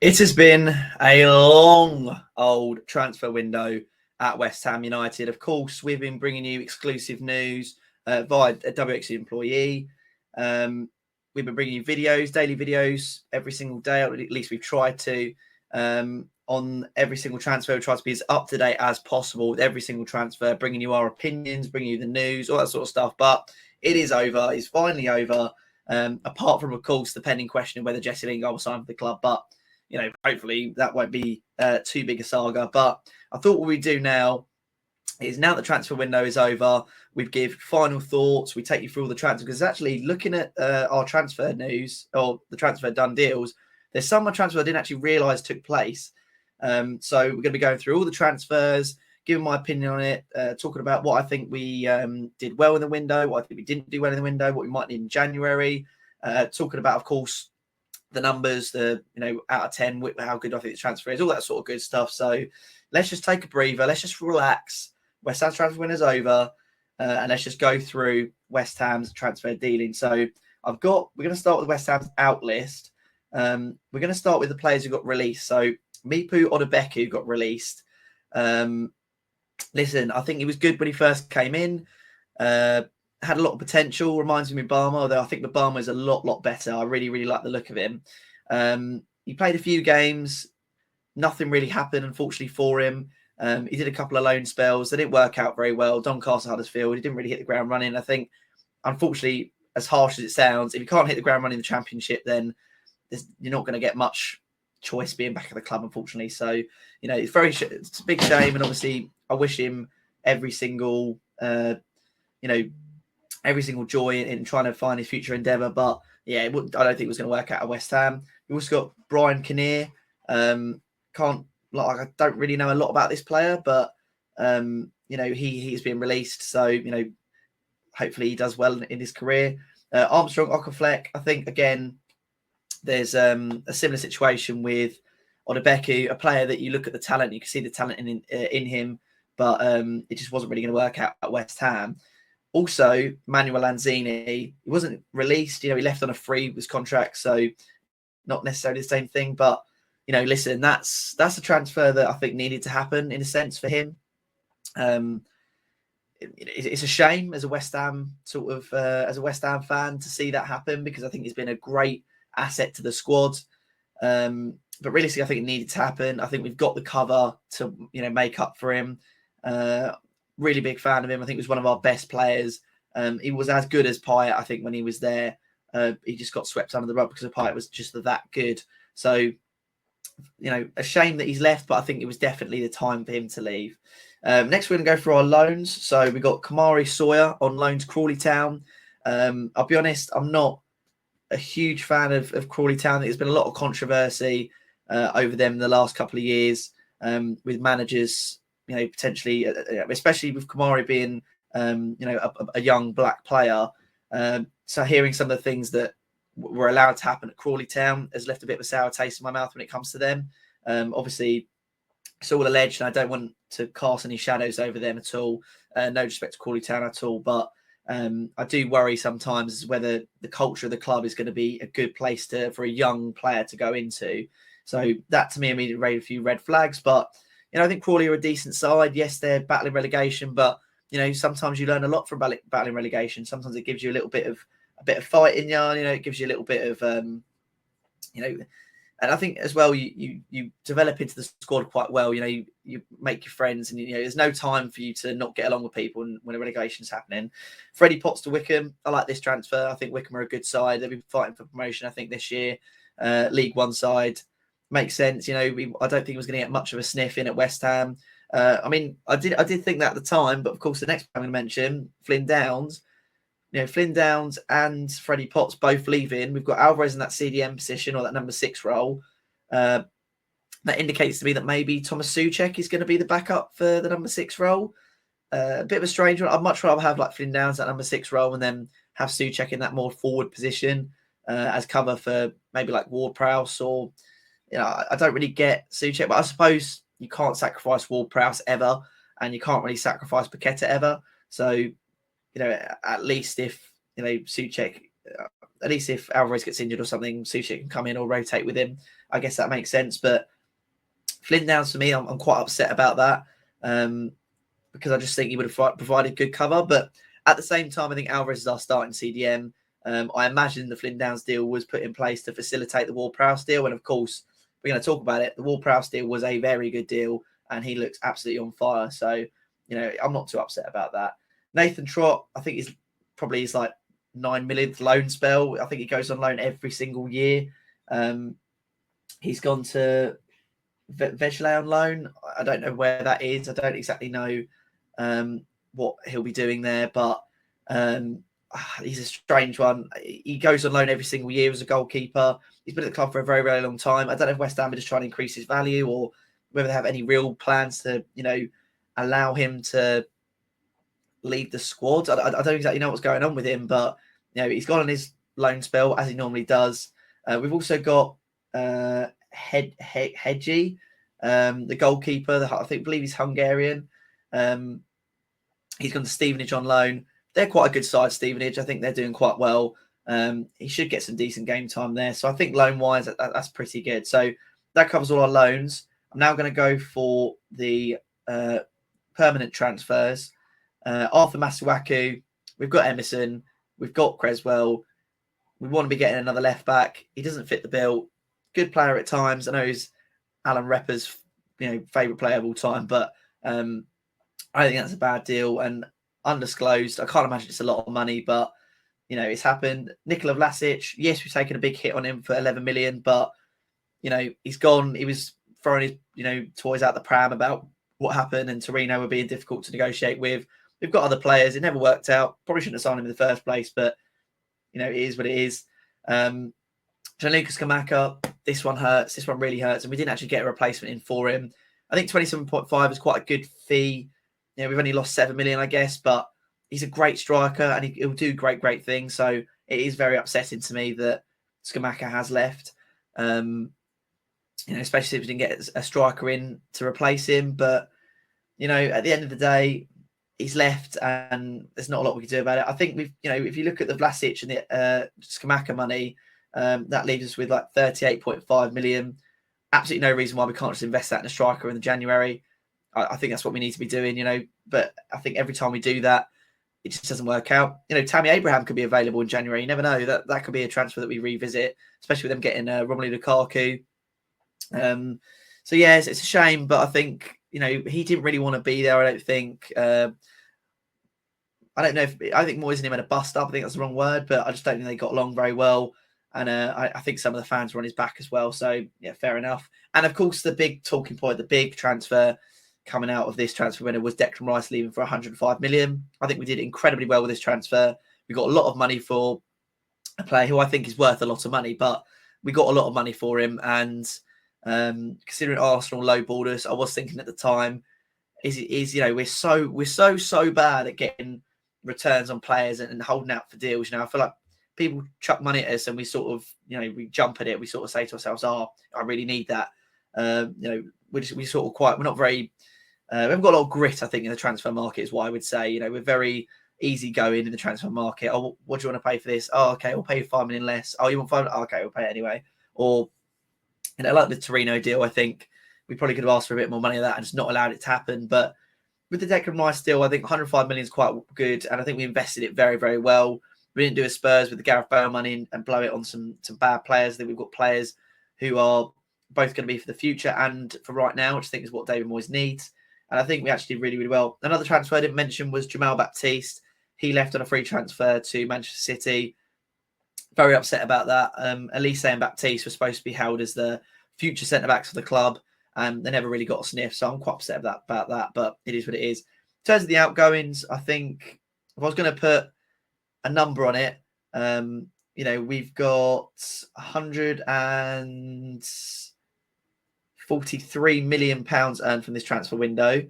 It has been a long old transfer window at West Ham United. Of course, we've been bringing you exclusive news via a WXU employee. We've been bringing you videos, daily videos, every single day. At least we've tried to. On every single transfer, we try to be as up to date as possible with every single transfer, bringing you our opinions, bringing you the news, all that sort of stuff. But it is over. It's finally over. Apart from, of course, the pending question of whether Jesse Lingard will sign for the club. But hopefully that won't be too big a saga. But I thought what we do now is, now the transfer window is over, we give final thoughts. We take you through all the transfers, because actually looking at our transfer news or the transfer done deals, there's some transfer I didn't actually realise took place. So we're going to be going through all the transfers, giving my opinion on it, talking about what I think we did well in the window, what I think we didn't do well in the window, what we might need in January. Talking about, of course, the numbers, out of 10, how good I think the transfer is, all that sort of good stuff. So let's just take a breather. Let's just relax. West Ham's transfer window is over. And let's just go through West Ham's transfer dealing. So we're going to start with West Ham's out list. We're going to start with the players who got released. So Mipu Odebeku got released. Listen, I think he was good when he first came in. Had a lot of potential, reminds me of Mbama, although I think Mbama is a lot better. I really, really like the look of him. He played a few games. Nothing really happened, unfortunately, for him. He did a couple of loan spells. They didn't work out very well. Doncaster, Huddersfield, he didn't really hit the ground running. I think, unfortunately, as harsh as it sounds, if you can't hit the ground running in the Championship, then you're not going to get much choice being back at the club, unfortunately. So, it's a big shame. And obviously, I wish him every single joy in trying to find his future endeavour. But yeah, I don't think it was going to work out at West Ham. We also got Brian Kinnear. I don't really know a lot about this player, but he's been released. So hopefully he does well in his career. Armstrong Okafleck, I think again, there's a similar situation with Odebeku, a player that you look at the talent, you can see the talent in him, but it just wasn't really going to work out at West Ham. Also, Manuel Lanzini, he wasn't released. He left on a free with his contract, so not necessarily the same thing. But listen, that's a transfer that I think needed to happen in a sense for him. It's a shame as a West Ham as a West Ham fan to see that happen, because I think he's been a great asset to the squad. But realistically, I think it needed to happen. I think we've got the cover to make up for him. Really big fan of him. I think he was one of our best players. He was as good as Payet, I think, when he was there. He just got swept under the rug because Payet was just that good. So, a shame that he's left, but I think it was definitely the time for him to leave. Next, we're going to go for our loans. So we got Kamari Sawyer on loan to Crawley Town. I'll be honest, I'm not a huge fan of Crawley Town. There's been a lot of controversy over them in the last couple of years with managers, potentially, especially with Kamari being, a young black player. So hearing some of the things that were allowed to happen at Crawley Town has left a bit of a sour taste in my mouth when it comes to them. Obviously, it's all alleged, and I don't want to cast any shadows over them at all. No disrespect to Crawley Town at all, but I do worry sometimes whether the culture of the club is going to be a good place for a young player to go into. So that, to me, immediately raised a few red flags. But I think Crawley are a decent side. Yes, they're battling relegation, but sometimes you learn a lot from battling relegation. Sometimes it gives you a bit of fight in you. It gives you a little bit of and I think as well you develop into the squad quite well. You make your friends, and there's no time for you to not get along with people when a relegation's happening. Freddie Potts to Wickham. I like this transfer. I think Wickham are a good side. They've been fighting for promotion, I think, this year. League One side. Makes sense. I don't think he was going to get much of a sniff in at West Ham. I did think that at the time, but of course the next I'm going to mention, Flynn Downs. Flynn Downs and Freddie Potts both leaving. We've got Alvarez in that CDM position, or that number 6 role. That indicates to me that maybe Thomas Souček is going to be the backup for the number 6 role. A bit of a strange one. I'd much rather have Flynn Downs that number 6 role and then have Souček in that more forward position as cover for maybe Ward-Prowse, or I don't really get Souček, but I suppose you can't sacrifice Ward-Prowse ever, and you can't really sacrifice Paqueta ever. So, at least if Souček at least if Alvarez gets injured or something, Soucek can come in or rotate with him. I guess that makes sense. But Flynn Downs, for me, I'm quite upset about that because I just think he would have provided good cover. But at the same time, I think Alvarez is our starting CDM. I imagine the Flynn Downs deal was put in place to facilitate the Ward-Prowse deal. And of course, we're going to talk about it. The Ward-Prowse deal was a very good deal and he looks absolutely on fire. So, I'm not too upset about that. Nathan Trott, I think is probably his like 9 millionth loan spell. I think he goes on loan every single year. He's gone to Vejle on loan. I don't know where that is. I don't exactly know what he'll be doing there, but he's a strange one. He goes on loan every single year as a goalkeeper. He's been at the club for a very, very long time. I don't know if West Ham are just trying to increase his value or whether they have any real plans to, allow him to leave the squad. I don't exactly know what's going on with him, but he's gone on his loan spell as he normally does. We've also got Hedgie, the goalkeeper. I believe he's Hungarian. He's gone to Stevenage on loan. They're quite a good side, Stevenage. I think they're doing quite well. He should get some decent game time there. So I think loan-wise, that's pretty good. So that covers all our loans. I'm now going to go for the permanent transfers. Arthur Masuaku, we've got Emerson, we've got Creswell. We want to be getting another left back. He doesn't fit the bill. Good player at times. I know he's Alan Repper's favourite player of all time, but I think that's a bad deal and undisclosed. I can't imagine it's a lot of money, but it's happened. Nikola Vlasic, yes, we've taken a big hit on him for 11 million, but he's gone. He was throwing his toys out the pram about what happened, and Torino were being difficult to negotiate with. We've got other players. It never worked out. Probably shouldn't have signed him in the first place, but it is what it is. Gianluca Scamacca, this one hurts. This one really hurts, and we didn't actually get a replacement in for him. I think 27.5 is quite a good fee. We've only lost 7 million, I guess, but he's a great striker and he'll do great things. So it is very upsetting to me that Scamacca has left. Especially if we didn't get a striker in to replace him. But at the end of the day, he's left, and there's not a lot we can do about it. I think we've, if you look at the Vlasic and the Scamacca money, that leaves us with like 38.5 million. Absolutely no reason why we can't just invest that in a striker in January. I think that's what we need to be doing, but I think every time we do that, it just doesn't work out. Tammy Abraham could be available in January. You never know. That could be a transfer that we revisit, especially with them getting Romelu Lukaku. So yeah, it's a shame, but I think, he didn't really want to be there. I don't think, I don't know I think Moyes and him had a bust up. I think that's the wrong word, but I just don't think they got along very well. And I think some of the fans were on his back as well. So yeah, fair enough. And of course, the big talking point, the big transfer coming out of this transfer window was Declan Rice leaving for 105 million. I think we did incredibly well with this transfer. We got a lot of money for a player who I think is worth a lot of money, but we got a lot of money for him. And considering Arsenal lowballed us, I was thinking at the time, we're so bad at getting returns on players and holding out for deals. I feel like people chuck money at us and we sort of, we jump at it. We sort of say to ourselves, I really need that. We're not very, we haven't got a lot of grit, I think, in the transfer market is what I would say. We're very easygoing in the transfer market. Oh, what do you want to pay for this? Oh, okay, we'll pay you 5 million less. Oh, you want 5 million? Oh, okay, we'll pay it anyway. Or, like the Torino deal, I think we probably could have asked for a bit more money of that and just not allowed it to happen. But with the Declan Rice deal, I think 105 million is quite good. And I think we invested it very, very well. We didn't do a Spurs with the Gareth Bale money and blow it on some bad players. I think we've got players who are both going to be for the future and for right now, which I think is what David Moyes needs. And I think we actually did really, really well. Another transfer I didn't mention was Jamal Baptiste. He left on a free transfer to Manchester City. Very upset about that. Elise and Baptiste were supposed to be held as the future centre-backs of the club. And they never really got a sniff. So I'm quite upset about that, but it is what it is. In terms of the outgoings, I think if I was going to put a number on it, we've got 143 million pounds earned from this transfer window.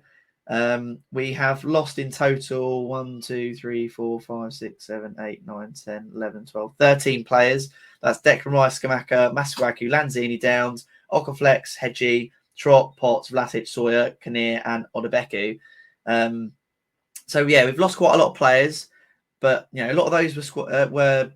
We have lost in total 1, 2, 3, 4, 5, 6, 7, 8, 9, 10, 11, 12, 13 players. That's Declan Rice, Scamacca, Masuaku, Lanzini, Downs, Okaflex, Hedgie, Trott, Potts, Vlasic, Sawyer, Kinnear, and Odebeku. So yeah, we've lost quite a lot of players, but a lot of those were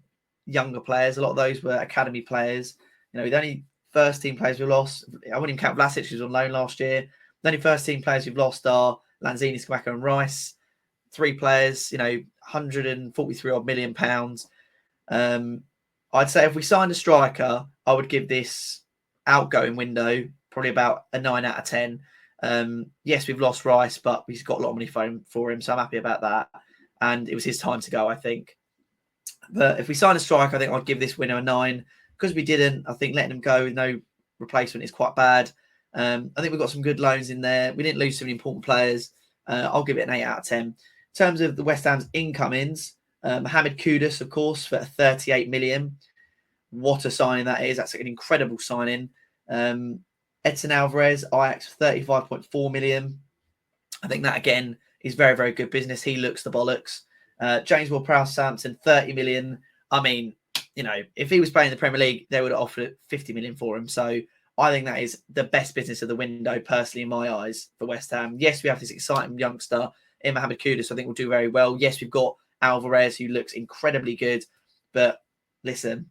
younger players. A lot of those were academy players. You know, the only first team players we lost, I wouldn't even count Vlasic, who was on loan last year. The only first team players we've lost are Lanzini, Scamacca, and Rice. 3 players, you know, 143 odd million pounds. I'd say if we signed a striker, I would give this outgoing window probably about a 9 out of 10. Yes, we've lost Rice, but he's got a lot of money for him, so I'm happy about that. And it was his time to go, I think. But if we sign a striker, I think I'd give this window a 9. Because we didn't, I think letting him go with no replacement is quite bad. I think we've got some good loans in there. We didn't lose so many important players. I'll give it an 8 out of 10. In terms of the West Ham's incomings, Mohamed Kudus, of course, for 38 million. What a signing that is. That's an incredible signing. Edson Alvarez, Ajax, 35.4 million. I think that, again, is very, very good business. He looks the bollocks. James Ward-Prowse Samson, 30 million. I mean, you know, if he was playing in the Premier League, they would have offered 50 million for him. So I think that is the best business of the window, personally, in my eyes, for West Ham. Yes, we have this exciting youngster in Mohamed Kudus, I think will do very well. Yes, we've got Alvarez, who looks incredibly good. But listen,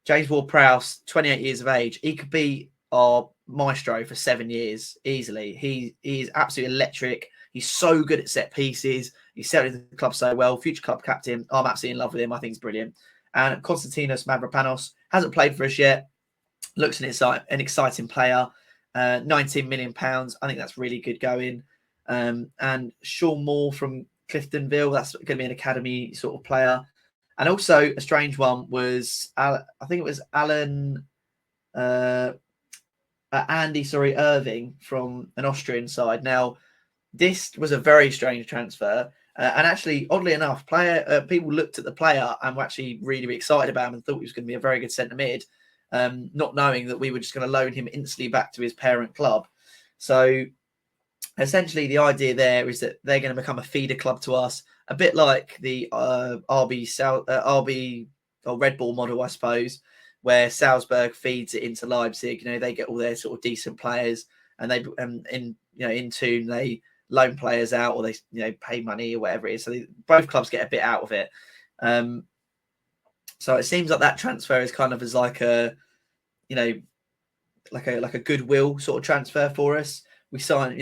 James Ward-Prowse, 28 years of age, he could be our maestro for 7 years easily. He is absolutely electric. He's so good at set pieces. He's settled the club so well. Future club captain. I'm absolutely in love with him. I think he's brilliant. And Konstantinos Mavropanos hasn't played for us yet. Looks an exciting player. 19 million pounds. I think that's really good going. And Sean Moore from Cliftonville. That's going to be an academy sort of player. And also a strange one was, I think it was Andy Irving from an Austrian side. Now, this was a very strange transfer. And actually, oddly enough, people looked at the player and were actually really, really excited about him and thought he was going to be a very good centre mid, not knowing that we were just going to loan him instantly back to his parent club. So essentially, the idea there is that they're going to become a feeder club to us, a bit like the RB or Red Bull model, I suppose, where Salzburg feeds it into Leipzig. You know, they get all their sort of decent players, and in tune they loan players out, or they pay money or whatever it is. So both clubs get a bit out of it. So it seems like that transfer is kind of as like a goodwill sort of transfer for us. We sign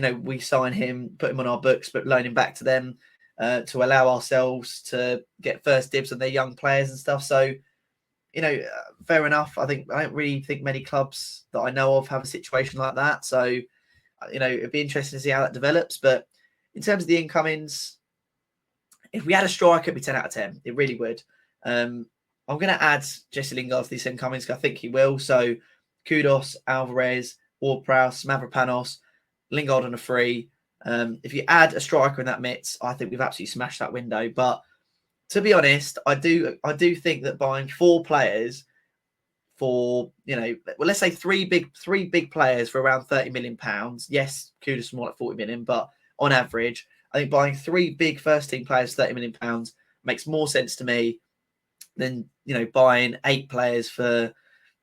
him, put him on our books, but loan him back to them to allow ourselves to get first dibs on their young players and stuff. So, fair enough. I don't really think many clubs that I know of have a situation like that. So, it'd be interesting to see how that develops. But in terms of the incomings, if we had a striker, it'd be 10 out of 10. It really would. I'm going to add Jesse Lingard to these incomings because I think he will. So Kudus, Alvarez, Ward-Prowse, Mavropanos, Lingard on a free. If you add a striker in that mix, I think we've absolutely smashed that window. But to be honest, I do think that buying 4 players for, let's say three big players for around £30 million. Yes, Kudus more like 40 million, but on average, I think buying 3 big first team players, £30 million makes more sense to me than, buying 8 players for,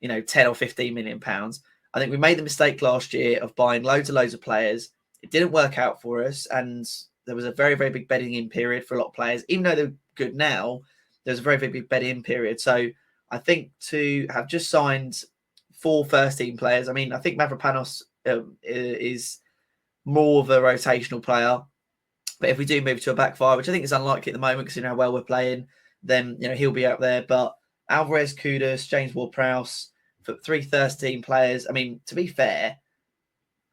10 or 15 million pounds. I think we made the mistake last year of buying loads of players. It didn't work out for us. And there was a very, very big bedding in period for a lot of players. Even though they're good now, there's a very, very big bedding in period. So I think to have just signed 4 first team players, I think Mavropanos is more of a rotational player. But if we do move to a back 5, which I think is unlikely at the moment because how well we're playing, then he'll be out there. But Alvarez, Kudus, James Ward-Prowse, for 3 first team players. To be fair,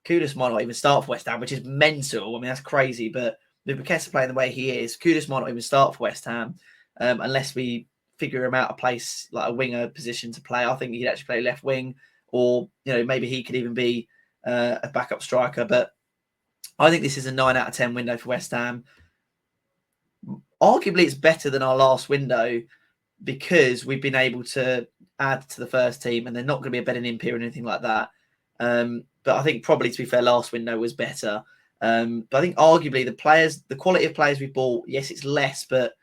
Kudus might not even start for West Ham, which is mental. That's crazy. But with Buketa playing the way he is, Kudus might not even start for West Ham unless we figure him out a place like a winger position to play. I think he'd actually play left wing, or maybe he could even be a backup striker. But I think this is a 9 out of 10 window for West Ham. Arguably, it's better than our last window because we've been able to add to the first team, and they're not going to be a bedding in period or anything like that. But I think probably, to be fair, last window was better. But I think arguably the quality of players we bought, yes, it's less, but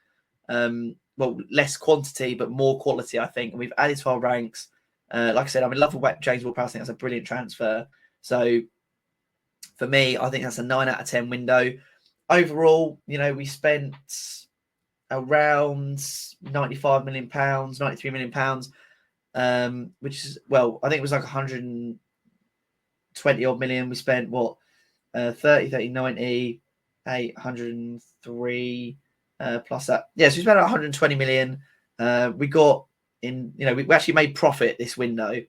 less quantity, but more quality, I think. And we've added to our ranks. Like I said, I'm in love with James Ward-Prowse. I think that's a brilliant transfer. So for me, I think that's a 9 out of 10 window. Overall, we spent around £95 million, £93 million, which is, well, I think it was like 120 odd million. We spent 30, 90, 803 plus that. Yeah, so we spent 120 million. We got in, we actually made profit this window.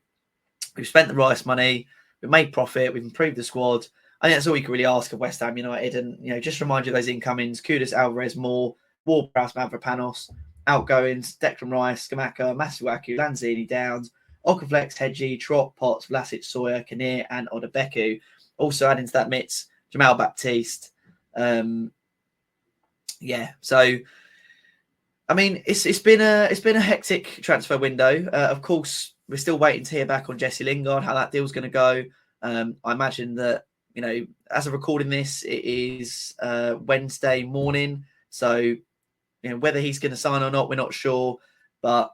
We've spent the Rice money, we've made profit, we've improved the squad. I think that's all you can really ask of West Ham United. And, just remind you of those incomings: Kudus, Alvarez, Moore, Ward-Prowse, Mavropanos, outgoings: Declan Rice, Scamacca, Masuaku, Lanzini, Downs, Okaflex, Hedgie, Trott, Potts, Vlasic, Sawyer, Kinnear, and Odebeku. Also adding to that mix, Jamal Baptiste. So I mean, it's been a hectic transfer window. Of course, we're still waiting to hear back on Jesse Lingard, how that deal's going to go. I imagine that, as of recording this, it is Wednesday morning. So, whether he's going to sign or not, we're not sure. But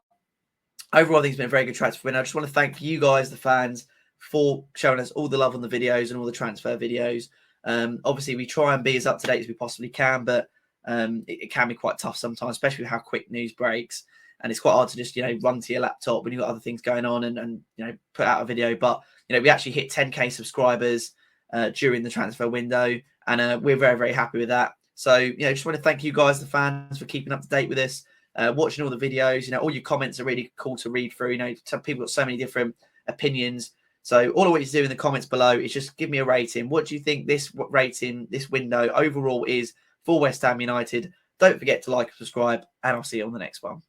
overall, I think it's been a very good transfer window. I just want to thank you guys, the fans, for showing us all the love on the videos and all the transfer videos. Obviously, we try and be as up to date as we possibly can, but it can be quite tough sometimes, especially with how quick news breaks. And it's quite hard to just, run to your laptop when you've got other things going on and put out a video. But, we actually hit 10K subscribers during the transfer window, and we're very, very happy with that. So, just want to thank you guys, the fans, for keeping up to date with us, watching all the videos. All your comments are really cool to read through. Some people got so many different opinions. So all I want you to do in the comments below is just give me a rating. What do you think this rating, this window overall is for West Ham United? Don't forget to like and subscribe, and I'll see you on the next one.